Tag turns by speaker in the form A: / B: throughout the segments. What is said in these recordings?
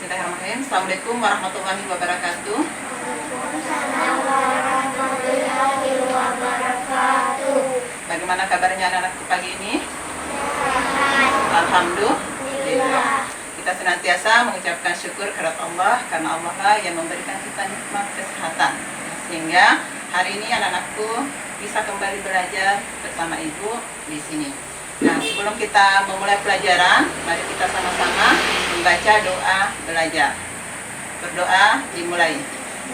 A: Bismillahirrahmanirrahim. Assalamualaikum warahmatullahi wabarakatuh. Bagaimana kabarnya anak-anakku pagi ini? Alhamdulillah. Kita senantiasa mengucapkan syukur kepada Allah karena Allah lah yang memberikan kita nikmat kesehatan. Sehingga hari ini anak-anakku bisa kembali belajar bersama ibu di sini. Nah, sebelum kita memulai pelajaran, mari kita sama-sama membaca doa belajar. Berdoa dimulai.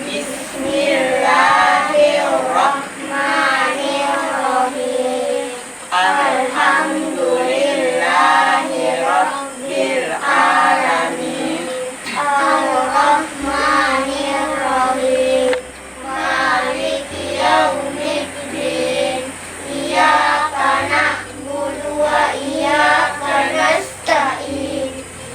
A: Bismillahirrahmanirrahim. Alhamdulillahirabbil alamin. Ar-Rahmanirrahim. Maliki yaumiddin. Iyyaka na'budu wa iyyaka nasta'in.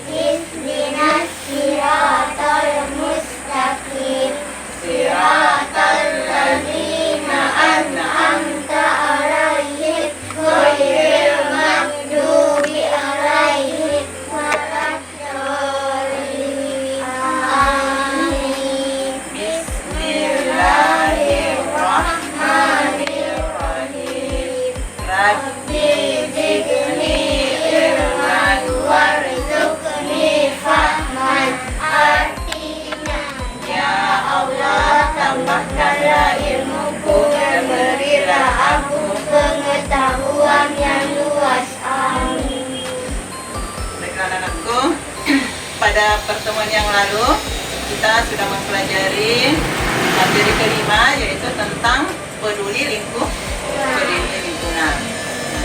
A: Ihdinas siratal mustaqim. Siratal ladzina an'amta 'alaihim ghairil maghdubi 'alaihim waladdallin. Amin. Bismillahirrahmanirrahim. Rabbi zidni ilman warzuqni fahman. Artinya, ya Allah, tambahkanlah ilmuku dan berilah aku pengetahuan yang luas. Amin. Baiklah anak-anakku, pada pertemuan yang lalu kita sudah mempelajari materi kelima, yaitu tentang peduli lingkungan.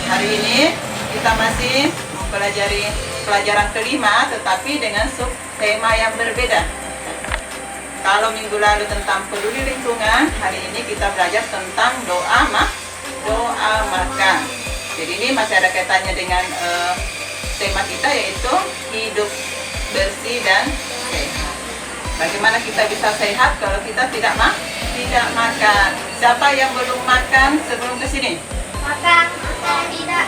A: Hari ini kita masih mempelajari pelajaran kelima, tetapi dengan subtema yang berbeda. Kalau minggu lalu tentang peduli lingkungan, hari ini kita belajar tentang doa makan. Jadi ini masih ada kaitannya dengan tema kita, yaitu hidup bersih dan sehat. Bagaimana kita bisa sehat kalau kita tidak makan? Siapa yang belum makan sebelum ke sini?
B: Makan tidak.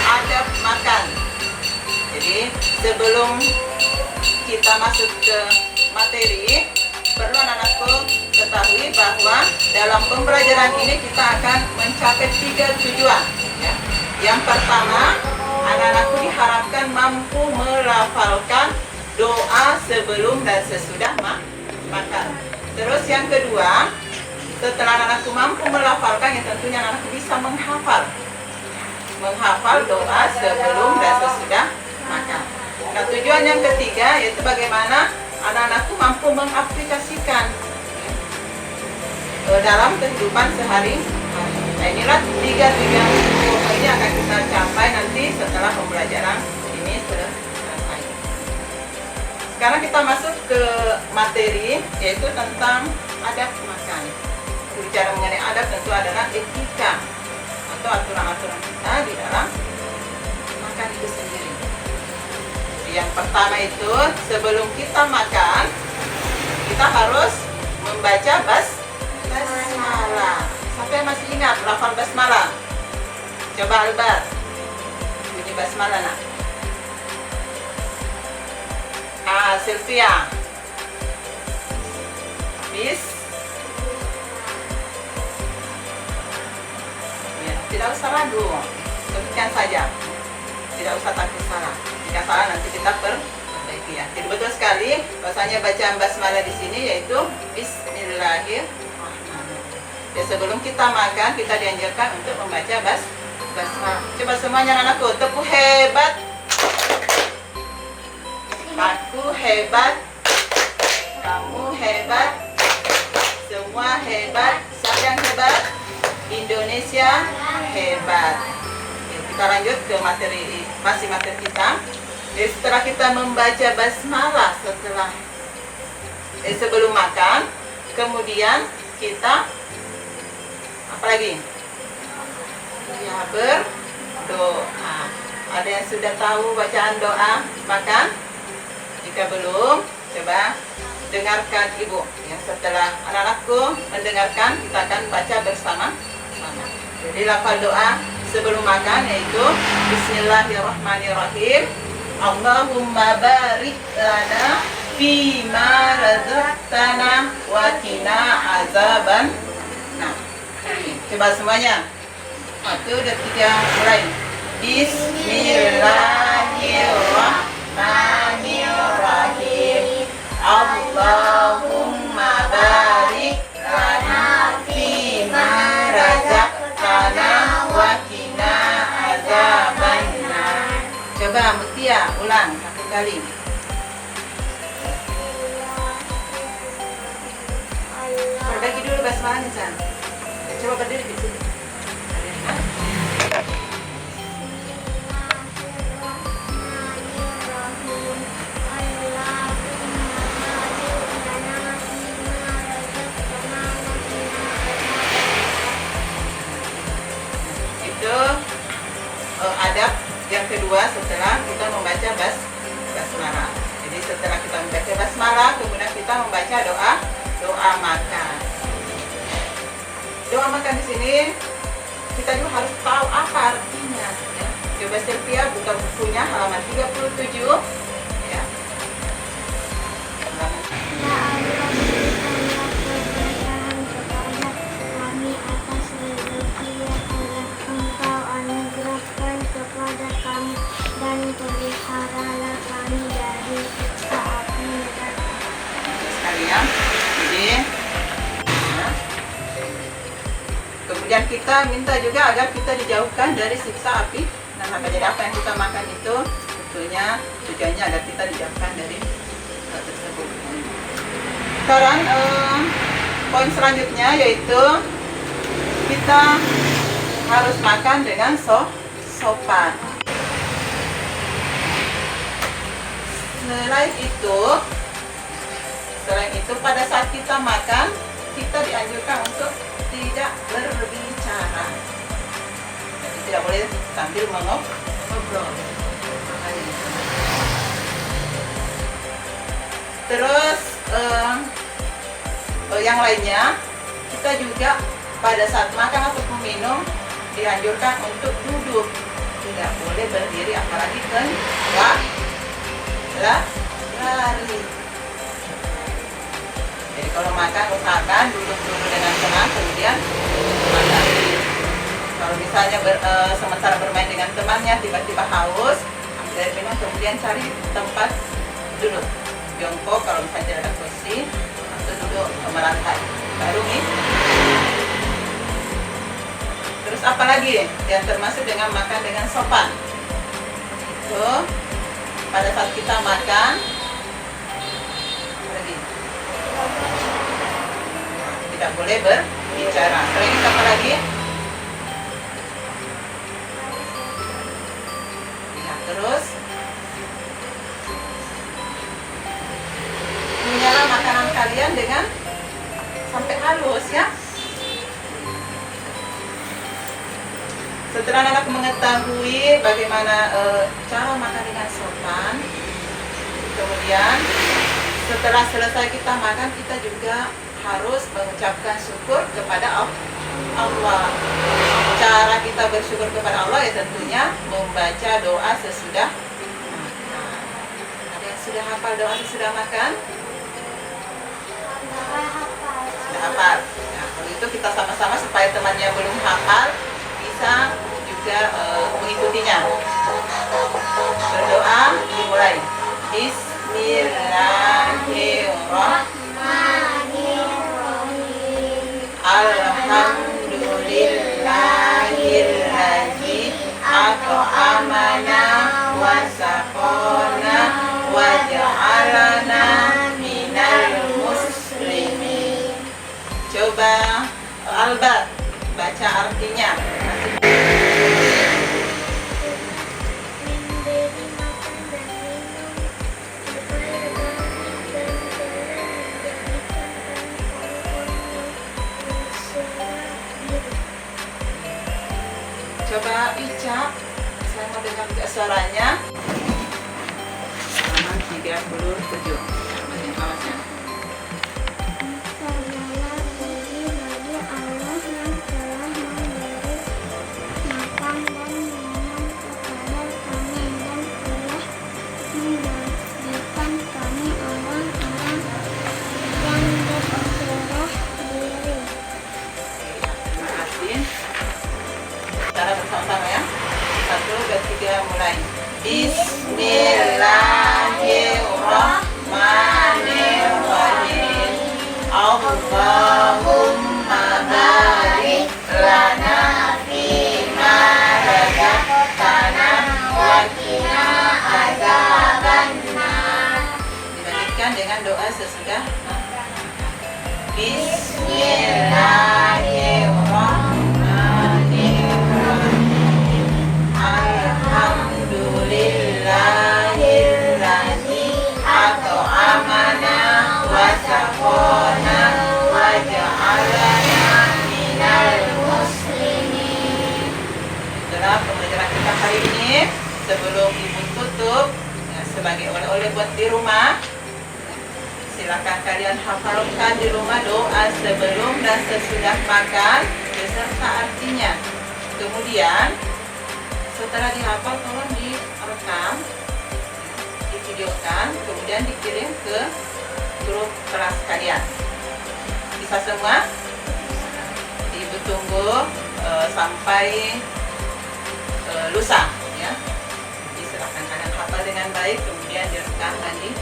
A: Adab makan. Jadi sebelum kita masuk ke materi, perlu anak-anakku ketahui bahwa dalam pembelajaran ini kita akan mencapai 3 tujuan. Ya. Yang pertama, anak-anakku diharapkan mampu melafalkan doa sebelum dan sesudah makan. Terus yang kedua, setelah anak-anakku mampu melafalkan, yang tentunya anak-anakku bisa menghafal doa sebelum dan sesudah makan. Nah, tujuan yang ketiga yaitu bagaimana anak-anakku mampu mengaplikasikan dalam kehidupan sehari-hari. Nah, inilah 3 tujuan ini akan kita capai nanti setelah pembelajaran ini selesai. Sekarang kita masuk ke materi, yaitu tentang adab makan. Bicara mengenai adab tentu adalah etika atau aturan-aturan kita di dalam makan itu sendiri. Yang pertama itu, sebelum kita makan, kita harus membaca basmalah. Siapa yang masih ingat lafal basmalah? Coba Albar, bunyi basmalah nak. Sylvia. Ya, tidak usah ragu, demikian saja. Tidak usah takut salah. Jika salah nanti kita perbaiki ya. Jadi betul sekali bahasanya bacaan basmalah di sini yaitu Bismillahirrahmanirrahim. Ya, sebelum kita makan kita dianjurkan untuk membaca basmalah. Coba semuanya anakku tepuk hebat. Aku hebat. Kamu hebat. Semua hebat. Siapa yang hebat? Indonesia hebat. Kita lanjut ke materi kita. Jadi setelah kita membaca basmalah sebelum makan, kemudian kita apa lagi? Ya, berdoa. Ada yang sudah tahu bacaan doa makan? Jika belum, coba dengarkan ibu. Ya, setelah anak-anakku mendengarkan, kita akan baca bersama-sama. Jadi lafal doa sebelum makan yaitu Bismillahirrahmanirrahim. Allahumma barik lana fima razaqtana wa qina azaban. Nah, coba semuanya. 1, 2, 3, mulai. Bismillahirrahmanirrahim. Allahumma barik lana fima razaqtana wa qina azabannar. Coba Mutia ulang 1 kali. Berbagi dulu basmalahnya, San. Coba berdiri di sini. Itu adab yang kedua setelah kita membaca basmalah. Jadi setelah kita membaca basmalah, kemudian kita membaca doa makan. Doa makan di sini kita juga harus tahu apa artinya. Ya. Coba Sylvia buka bukunya halaman 37. Ya.
B: Kami atas rezeki yang telah Engkau anugerahkan kepada kami dan peliharalah kami dari siksa api neraka.
A: Sekalian. Jadi kemudian kita minta juga agar kita dijauhkan dari siksa api neraka. Jadi apa yang kita makan itu tentunya tujuannya agar kita dijauhkan dari tersebut. Sekarang poin selanjutnya yaitu kita harus makan dengan sopan. Selain itu pada saat kita makan kita dianjurkan untuk tidak berbicara. Jadi tidak boleh sambil ngobrol. Terus yang lainnya kita juga pada saat makan atau minum dianjurkan untuk duduk, tidak boleh berdiri apalagi lari. Jadi kalau makan usahakan duduk dulu dengan tenang kemudian makan. Kalau misalnya sementara bermain dengan temannya tiba-tiba haus, ambil air minum kemudian cari tempat duduk. Jongkok kalau misalnya tidak ada kursi atau duduk melantai. Baru nih. Terus apa lagi yang termasuk dengan makan dengan sopan? Tuh, pada saat kita makan lagi tidak boleh berbicara. Selain itu apa lagi? Ya, terus menyalah makanan kalian dengan sampai halus ya. Setelah anak mengetahui bagaimana cara makan dengan sopan, kemudian setelah selesai kita makan, kita juga harus mengucapkan syukur kepada Allah. Cara kita bersyukur kepada Allah ya tentunya membaca doa sesudah makan. Ada yang sudah hafal doa sesudah makan? Sudah hafal. Nah, kalau itu kita sama-sama supaya temannya belum hafal bisa juga mengikutinya. Berdoa dimulai. Bismillahirrahmanirrahim. Alhamdulillahilladzi at'amana wa saqana wa ja'alana minal muslimin. Coba Alba baca artinya. Coba Ica, saya mau dengar juga suaranya. Halaman 37. Makin bawahnya. lanjutkan dengan doa sesudah Bismillahirrahmanirrahim. Alhamdulillahilladzi at'amana wa saqana wa ja'alana minal muslimin. Itulah pembelajaran kita hari ini. Sebelum ibu tutup, sebagai oleh-oleh buat di rumah, silakan kalian hafalkan di rumah doa sebelum dan sesudah makan beserta artinya. Kemudian setelah dihafal tolong direkam, divideokan, kemudian dikirim ke grup kelas kalian. Bisa semua? Ibu tunggu sampai lusa ya. Silakan kalian hafal dengan baik, kemudian direkam nanti.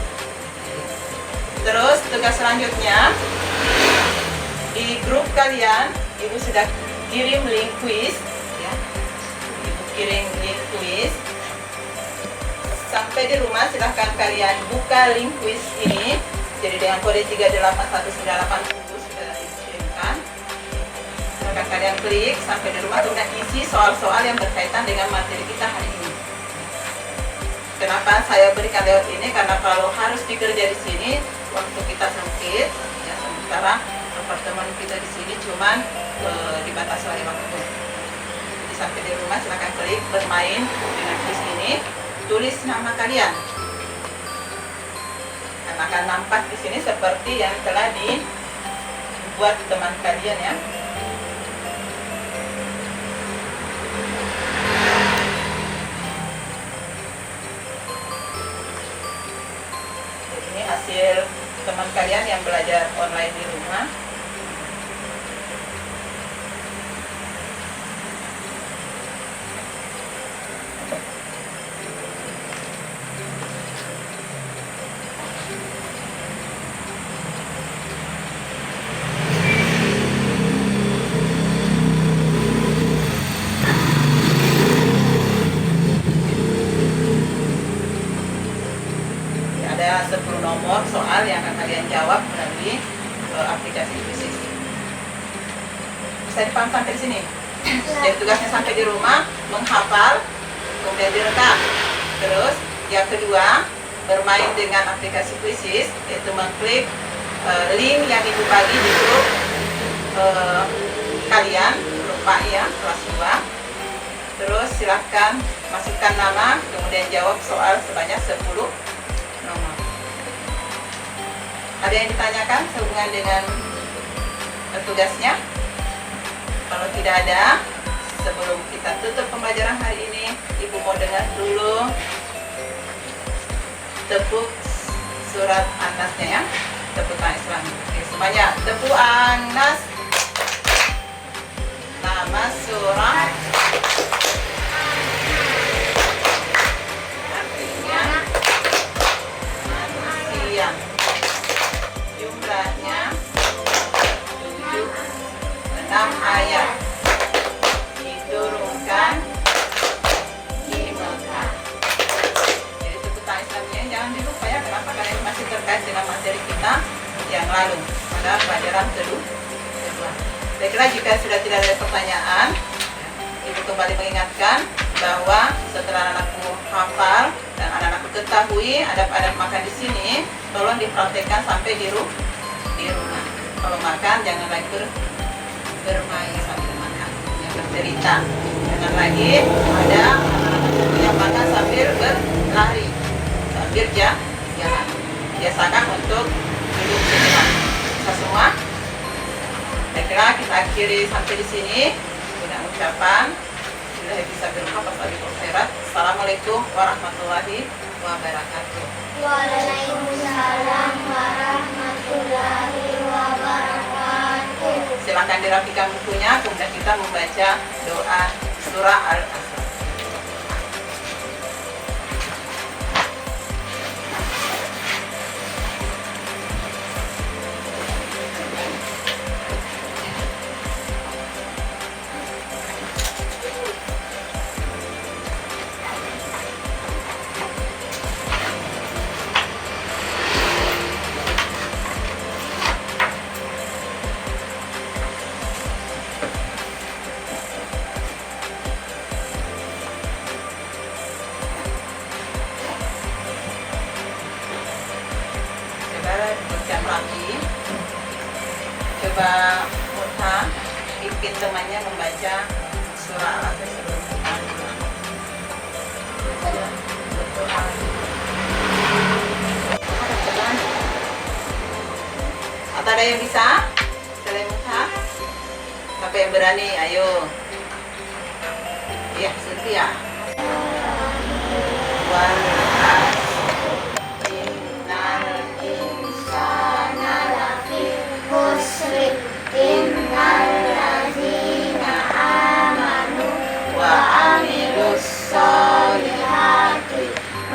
A: Terus tugas selanjutnya, di grup kalian ibu sudah kirim link quiz ya. Ibu kirim link quiz. Sampai di rumah silahkan kalian buka link quiz ini. Jadi dengan kode 381980 sudah dikirimkan. Silahkan kalian klik sampai di rumah untuk isi soal-soal yang berkaitan dengan materi kita hari ini. Kenapa saya berikan lewat ini? Karena kalau harus dikerja di sini, waktu kita sempit, ya sementara apartemen kita di sini cuman dibatasi oleh waktu. Jadi sampai di rumah silahkan klik bermain dengan quiz ini, tulis nama kalian. Karena akan nampak di sini seperti yang telah dibuat teman kalian ya. Hasil teman kalian yang belajar online di rumah. Ada 10 nomor soal yang akan kalian jawab melalui aplikasi Quizzes. Bisa dipaham sampai di sini? Jadi tugasnya sampai di rumah menghafal, kemudian direkam. Terus yang kedua, bermain dengan aplikasi Quizzes, yaitu mengklik link yang ibu bagi di grup kalian, grup PAI ya, kelas 2. Terus silahkan masukkan nama, kemudian jawab soal sebanyak 10 nomor. Ada yang ditanyakan sehubungan dengan tugasnya? Kalau tidak ada, sebelum kita tutup pembelajaran hari ini, ibu mau dengar dulu tepuk surat An-Nasnya ya, tepuk tangan Islam. Oke, semuanya tepuk An-Nas. Nama surah artinya manusia. Jumlahnya 6 ayat. Diturunkan di Mekah. Jadi tepuk tangan Islamnya jangan dilupa ya. Kenapa? Karena ini masih terkait dengan materi kita yang lalu pada pelajaran kedua. Saya kira jika sudah tidak ada pertanyaan, ibu kembali mengingatkan bahwa setelah anak-anakku hafal dan anak-anakku ketahui adab-adab makan di sini, tolong dipraktekkan sampai di rumah. Kalau makan jangan lagi bermain sambil makan, yang bercerita. Jangan lagi ada anak-anak yang makan sambil berlari, sambil jalan. Biasakan untuk duduk sejenak. Bisa semua? Saya kira kita akhiri sampai di sini dengan ucapan bila bisa berkhafat bagi khairat. Assalamualaikum warahmatullahi wabarakatuh.
B: Waalaikumsalam warahmatullahi wabarakatuh.
A: Silakan dirapikan bukunya, kemudian kita membaca doa surah Al-Asr. coba Mutha pimpin temannya membaca surah Al-Asr sebelum kita pulang. Berdoa. Atau ada yang bisa? Selain Mutha? Siapa yang berani? Ayo. Ya, Sylvia. Wal innal insana lafi
B: khusri innal ladzina amanu
A: wa amilus solihati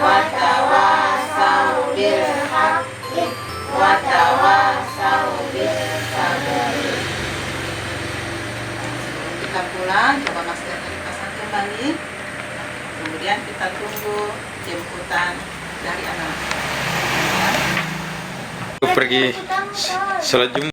A: wa tawasau bil haqqi wa tawasau bis sabri. Kita pulang, coba maskernya dipasang kembali. Kemudian kita tunggu jemputan dari anak.
C: Pergi sholat Jumat.